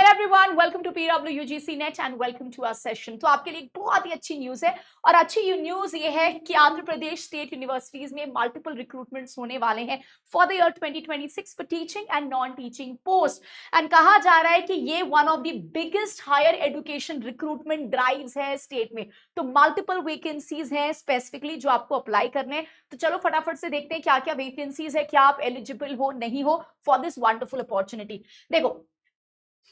Hello everyone, welcome to PWUGC NET and welcome to our session. तो आपके लिए एक बहुत ही अच्छी न्यूज है और अच्छी न्यूज ये है कि आंध्र प्रदेश स्टेट यूनिवर्सिटीज में मल्टीपल रिक्रूटमेंट्स होने वाले हैं for the year 2026 for teaching and non teaching post. And कहा जा रहा है कि ये one of the biggest higher education recruitment drives है स्टेट में। तो मल्टीपल वैकेंसीज हैं स्पेसिफिकली जो आपको अप्लाई करने हैं। तो चलो फटाफट से देखते हैं क्या क्या वैकेंसीज है, क्या आप एलिजिबल हो नहीं हो फॉर दिस वंडरफुल अपॉर्चुनिटी। देखो,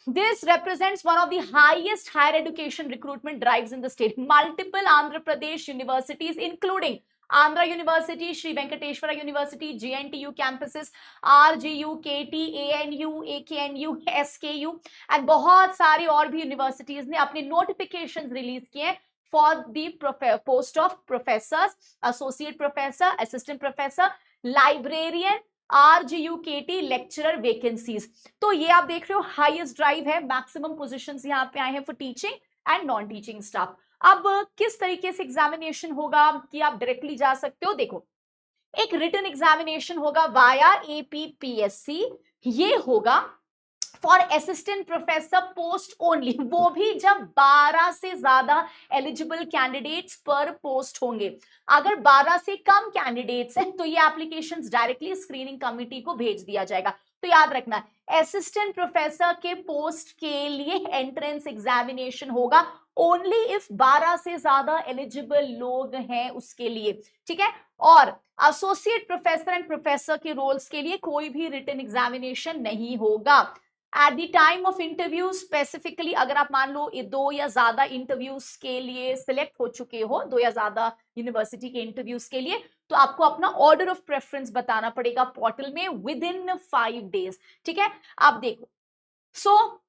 this represents one of the highest higher education recruitment drives in the state. Multiple Andhra Pradesh universities, including Andhra University, Sri Venkateshwara University, JNTU campuses, RGU, KT, ANU, AKNU, SKU and बहुत सारे और भी universities ने अपने notification release किए for the post of professor, associate professor, assistant professor, librarian, RGUKT lecturer vacancies. तो ये आप देख रहे हो हाईएस्ट ड्राइव है, मैक्सिमम पोजीशंस यहाँ पे आए हैं for teaching and non teaching staff. अब किस तरीके से एग्जामिनेशन होगा कि आप डायरेक्टली जा सकते हो? देखो, एक रिटन एग्जामिनेशन होगा वाया APPSC, ये होगा for assistant professor post only, वो भी जब 12 से ज्यादा एलिजिबल कैंडिडेट्स पर पोस्ट होंगे। अगर 12 से कम कैंडिडेट्स हैं तो ये एप्लीकेशंस डायरेक्टली स्क्रीनिंग कमिटी को भेज दिया जाएगा। तो याद रखना, असिस्टेंट प्रोफेसर के पोस्ट के लिए एंट्रेंस एग्जामिनेशन होगा ओनली इफ 12 से ज्यादा एलिजिबल लोग हैं उसके लिए, ठीक है। और एसोसिएट प्रोफेसर एंड प्रोफेसर के रोल्स के लिए कोई भी रिटन एग्जामिनेशन नहीं होगा। At the time of interview specifically, अगर आप मान लो ये 2 या ज्यादा इंटरव्यूज के लिए सिलेक्ट हो चुके हो, 2 या ज्यादा यूनिवर्सिटी के इंटरव्यूज के लिए, तो आपको अपना ऑर्डर ऑफ प्रेफरेंस बताना पड़ेगा पोर्टल में विद इन 5 डेज, ठीक है। आप देखो, सो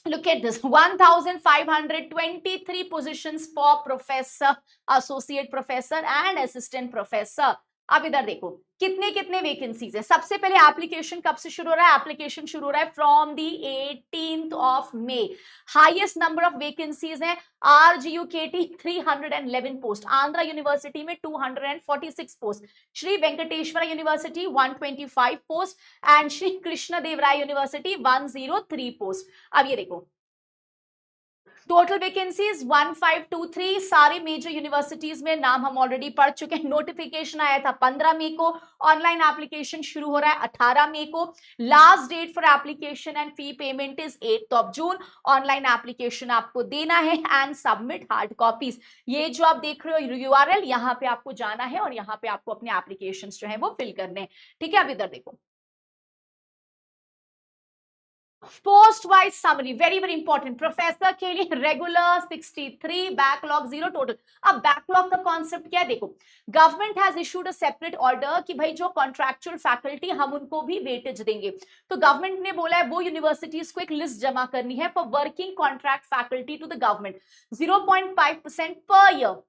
look at this, 1523 positions for professor, associate professor and assistant professor। अब इधर देखो कितने कितने वैकेंसीज है। सबसे पहले एप्लीकेशन कब से शुरू हो रहा है? एप्लीकेशन शुरू हो रहा है from the 18th of May. Highest number of vacancies है RGUKT 311 पोस्ट, आंध्रा यूनिवर्सिटी में 246 post, Shri Venkateswara university 125 post and Shri Krishna Devaraya university 103 post. अब ये देखो, टोटल वैकेंसीज 1523, सारे मेजर यूनिवर्सिटीज में नाम हम ऑलरेडी पढ़ चुके हैं। नोटिफिकेशन आया था 15 मई को, ऑनलाइन एप्लीकेशन शुरू हो रहा है 18 मई को। Last date for application and fee payment is 8th of June. Online application आपको देना है एंड सबमिट हार्ड कॉपीज। ये जो आप देख रहे हो URL, यहाँ पे आपको जाना है और यहाँ पे आपको अपने एप्लीकेशन जो है वो फिल करने हैं, ठीक है। अब इधर देखो, post wise summary very very important. Professor के लिए रेगुलर 63, बैकलॉग 0 टोटल। अब बैकलॉग का कॉन्सेप्ट क्या है? देखो, government has issued a separate order कि भाई जो कॉन्ट्रैक्चुअल फैकल्टी हम उनको भी वेटेज देंगे। तो गवर्नमेंट ने बोला है वो यूनिवर्सिटीज को एक लिस्ट जमा करनी है for working contract faculty to the government. 0.5% पर year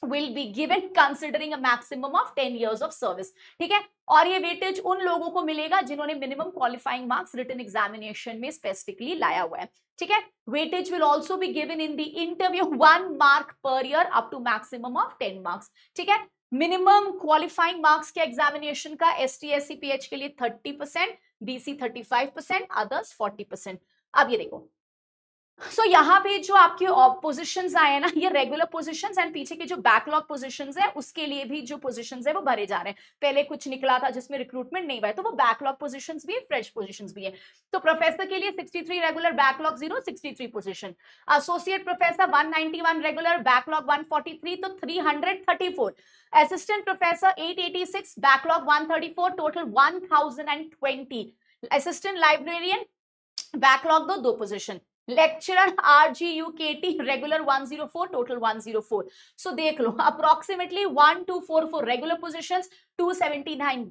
will be given considering a maximum of 10 years of service, ठीक है। और ये वेटेज उन लोगों को मिलेगा जिन्होंने minimum qualifying marks written examination में स्पेसिफिकली लाया हुआ है, ठीक है। Weightage will also be given in the interview 1 mark पर year up to maximum of 10 marks, ठीक है। मिनिमम क्वालिफाइंग मार्क्स के एग्जामिनेशन का ST SC PH के लिए 30%, BC 35%, अदर्स 40%। अब ये देखो, सो यहाँ पे जो आपके पोजीशंस आए हैं ना, ये रेगुलर पोजीशंस एंड पीछे के जो बैकलॉग पोजीशंस है उसके लिए भी जो पोजीशंस है वो भरे जा रहे हैं। पहले कुछ निकला था जिसमें रिक्रूटमेंट नहीं हुआ है, तो वो बैकलॉग पोजीशंस भी है, फ्रेश पोजीशंस भी है। तो प्रोफेसर के लिए 63 regular, backlog 0, 63 position. Associate professor 191 regular, backlog 143, तो 334। Assistant professor 886, backlog 134, total 1020। Assistant librarian backlog 2 position. Lecturer RGUKT regular 104, total 104। सो देख लो अप्रोक्सीमेटली 1244 रेगुलर पोजीशंस, 279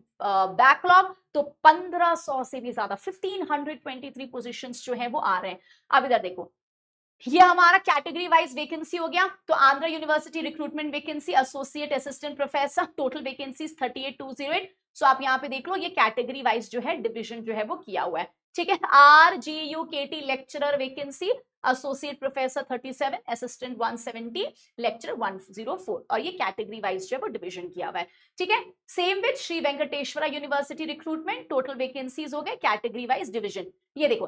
बैकलॉग, तो 1500 से भी ज्यादा 1523 पोजीशंस जो है वो आ रहे हैं। अब इधर देखो, ये हमारा कैटेगरी वाइज वैकेंसी हो गया। तो Andhra university recruitment vacancy associate assistant professor, total vacancies 38208। सो आप यहाँ पे देख लो, ये कैटेगरी वाइज जो है डिविजन जो है वो किया हुआ है, ठीक है। RGUKT lecturer vacancy, associate professor 37, assistant 170, lecturer 104, और ये कैटेगरी वाइज जो है वो डिविजन किया हुआ है, ठीक है। Same with Shri Venkateswara university recruitment, total vacancies हो गए कैटेगरी वाइज डिविजन। ये देखो,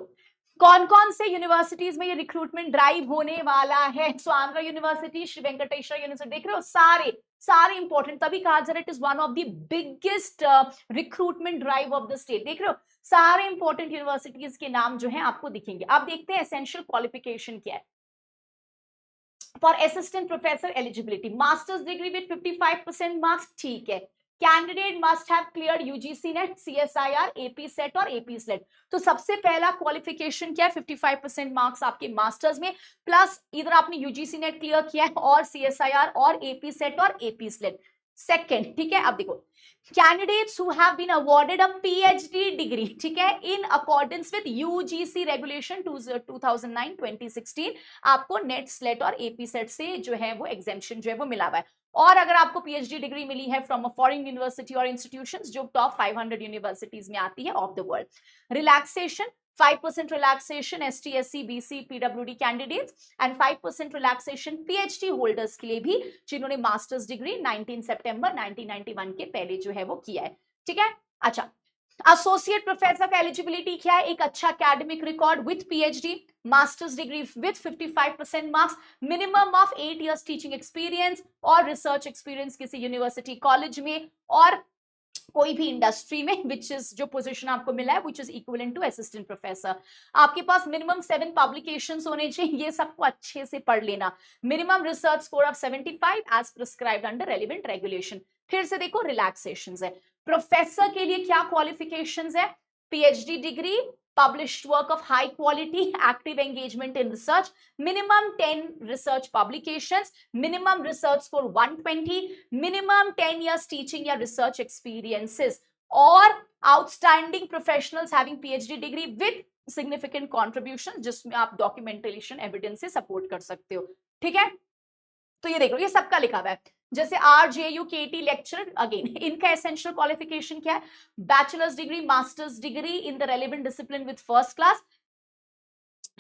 कौन कौन से यूनिवर्सिटीज में ये रिक्रूटमेंट ड्राइव होने वाला है? सो आंध्र यूनिवर्सिटी, श्री वेंकटेश्वर यूनिवर्सिटी, देख रहे हो सारे सारे इंपॉर्टेंट, तभी कहा जा रहा है it is one of the biggest recruitment drive of the state. देख रहे हो सारे इंपॉर्टेंट यूनिवर्सिटीज के नाम जो है आपको दिखेंगे। अब देखते हैं एसेंशियल क्वालिफिकेशन क्या है for assistant professor eligibility. Masters degree with 55% marks, ठीक है। Candidate must have clear UGC net, CSIR, AP SET और एपी स्लेट। तो सबसे पहला क्वालिफिकेशन क्या है? 55% मार्क्स आपके मास्टर्स में, प्लस इधर आपने यूजीसी नेट क्लियर किया है और सीएसआईआर और एपी सेट और एपी स्लेट। सेकेंड, ठीक है। अब देखो candidates who have been awarded a PhD degree, ठीक है, in accordance with UGC regulation 2009-2016, आपको नेट स्लेट और एपी सेट से जो है वो एग्जेम्पशन जो है वो मिला हुआ है। और अगर आपको पीएचडी डिग्री मिली है फ्रॉम अ फॉरेन यूनिवर्सिटी और इंस्टीट्यूशंस जो टॉप 500 यूनिवर्सिटीज में आती है of the world. Relaxation 5% relaxation ST, SC, BC, PWD candidates and 5% relaxation PhD holders के लिए भी जिन्होंने मास्टर्स डिग्री 19 सितंबर 1991 के पहले जो है वो किया है, ठीक है। अच्छा, एसोसिएट प्रोफेसर का एलिजिबिलिटी क्या है? एक अच्छा academic record with PhD, masters degree with 55% marks, minimum of 8 years teaching experience और रिसर्च एक्सपीरियंस किसी यूनिवर्सिटी कॉलेज में और कोई भी इंडस्ट्री में, विच इज जो पोजीशन आपको मिला है which is equivalent to assistant professor. आपके पास मिनिमम 7 पब्लिकेशंस होने चाहिए, ये सबको अच्छे से पढ़ लेना। Minimum research score of 75 as prescribed under relevant regulation. फिर से देखो रिलैक्सेशंस है। प्रोफेसर के लिए क्या क्वालिफिकेशंस है? PhD degree, published work of high quality, active engagement in research, minimum 10 research publications, minimum research score 120, minimum 10 years teaching या research experiences, और outstanding professionals having PhD degree with significant contribution जिसमें आप documentation evidence से support कर सकते हो, ठीक है। तो ये देखो ये सबका लिखा हुआ है, जैसे RJU KT लेक्चरर, अगेन इनका एसेंशियल क्वालिफिकेशन क्या है? Bachelors degree, masters degree in the relevant discipline with first class,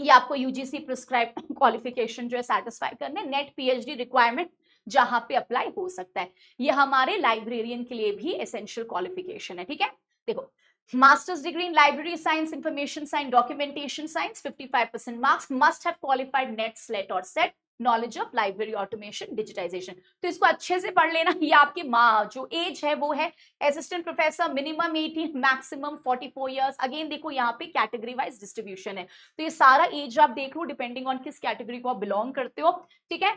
ये आपको यूजीसी प्रिस्क्राइब क्वालिफिकेशन जो है सेटिस्फाई करने। नेट पीएचडी रिक्वायरमेंट जहां पे अप्लाई हो सकता है, ये हमारे लाइब्रेरियन के लिए भी एसेंशियल क्वालिफिकेशन है, ठीक है। देखो masters degree in library science, information science, documentation science, 55% marks, must have qualified NET, SLET और SET, knowledge of library automation, digitisation. तो इसको अच्छे से पढ़ लेना। ये आपकी जो एज है वो है assistant professor minimum 18, maximum 44 years. Again देखो यहाँ पे कैटेगरी वाइज डिस्ट्रीब्यूशन है, तो ये सारा एज आप देख लो डिपेंडिंग ऑन किस कैटेगरी को आप बिलोंग करते हो, ठीक है।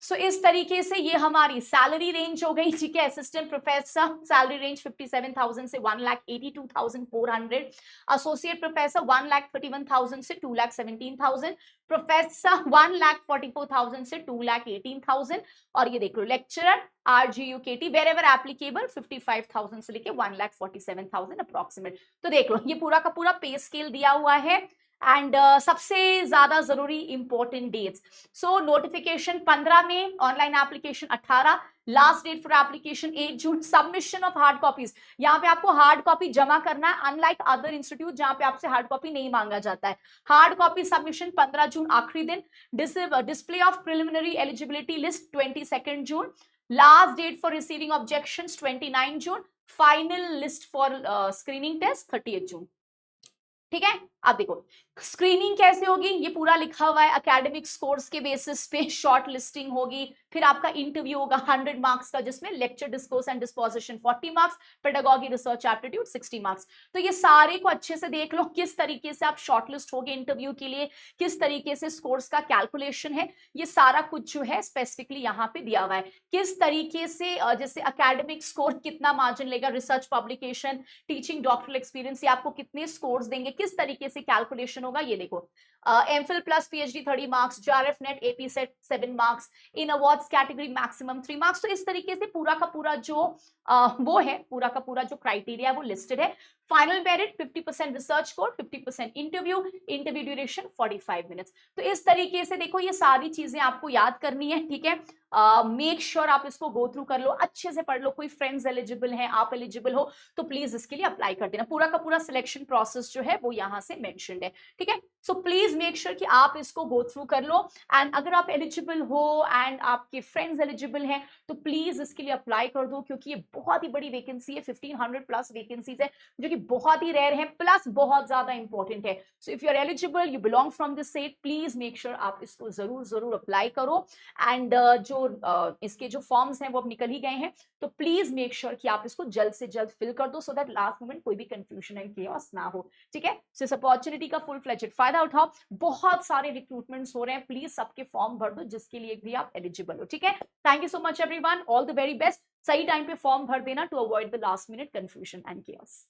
सो इस तरीके से ये हमारी सैलरी रेंज हो गई, ठीक है। असिस्टेंट प्रोफेसर सैलरी रेंज 57,000 से 1,82,400, एसोसिएट प्रोफेसर 1,31,000 से 2,17,000, प्रोफेसर 1,44,000 से 2,18,000, और ये देख लो lecturer RGUKT wherever applicable 55,000 से लेके 1,47,000 अप्रोक्सीमेट। तो देख लो ये पूरा का पूरा पे स्केल दिया हुआ है। एंड सबसे ज्यादा जरूरी इंपॉर्टेंट डेट्स, सो नोटिफिकेशन 15 में, online application 18, last date for application 8 June, submission of hard copies, यहाँ पे आपको हार्ड कॉपी जमा करना है, अनलाइक अदर इंस्टीट्यूट जहाँ पे आपसे हार्ड कॉपी नहीं मांगा जाता है। हार्ड कॉपी सबमिशन 15 जून आखिरी दिन, display of preliminary eligibility list 22 June, last date for receiving objections 29 June, final list for screening test 30 June, ठीक है। अब देखो स्क्रीनिंग कैसे होगी, ये पूरा लिखा हुआ है। एकेडमिक स्कोर्स के बेसिस पे शॉर्ट लिस्टिंग होगी, फिर आपका इंटरव्यू होगा 100 मार्क्स का, जिसमें lecture, discourse and disposition 40 marks, pedagogy, research aptitude 60 marks. तो ये सारे को अच्छे से देख लो किस तरीके से आप शॉर्टलिस्ट होगे इंटरव्यू के लिए, किस तरीके से स्कोर्स का कैलकुलेशन है, ये सारा कुछ जो है स्पेसिफिकली यहाँ पे दिया हुआ है। किस तरीके से जैसे एकेडमिक स्कोर कितना मार्जिन लेगा, research publication, teaching, doctoral experience, ये आपको कितने स्कोर्स देंगे, किस तरीके से कैलकुलेशन होगा, ये देखो। MPhil plus PhD 30 marks, JRF NET AP SET 7 marks, in awards category maximum 3 marks. तो इस तरीके से पूरा का पूरा जो वो है, पूरा का पूरा जो क्राइटेरिया वो लिस्टेड है। Final merit 50% research score, 50% interview, interview duration 45 minutes. तो इस तरीके से देखो ये सारी चीजें आपको याद करनी है, ठीक है। मेक श्योर आप इसको गो थ्रू कर लो, अच्छे से पढ़ लो। कोई फ्रेंड्स एलिजिबल हैं, आप एलिजिबल हो तो प्लीज इसके लिए अप्लाई कर देना। पूरा का पूरा सिलेक्शन प्रोसेस जो है वो यहाँ से मेंशन्ड है, ठीक है। सो प्लीज मेक श्योर कि आप इसको गो थ्रू कर लो। एंड अगर आप एलिजिबल हो एंड आपके फ्रेंड्स एलिजिबल हैं तो प्लीज इसके लिए अप्लाई कर दो, क्योंकि ये बहुत ही बड़ी वैकेंसी है, 1500 प्लस वैकेंसीज है, जो कि बहुत ही रेयर है, प्लस बहुत ज्यादा इंपॉर्टेंट है। So if you are eligible, you belong from this state, please make sure आप इसको जरूर जरूर अप्लाई करो। एंड इसके जो फॉर्म्स हैं वो अब निकल ही गए हैं, तो प्लीज मेक श्योर कि आप इसको जल्द से जल्द फिल कर दो, सो दैट लास्ट मोमेंट कोई भी कंफ्यूजन एंड केओस ना हो। ठीक है, सो इस अपॉर्चुनिटी का फुल फ्लेजेड फायदा उठाओ। बहुत सारे रिक्रूटमेंट्स हो रहे हैं, प्लीज सबके फॉर्म भर दो जिसके लिए भी आप एलिजिबल हो। ठीक है, thank you so much everyone, all the very best. सही टाइम पे फॉर्म भर देना to avoid the last minute confusion and chaos.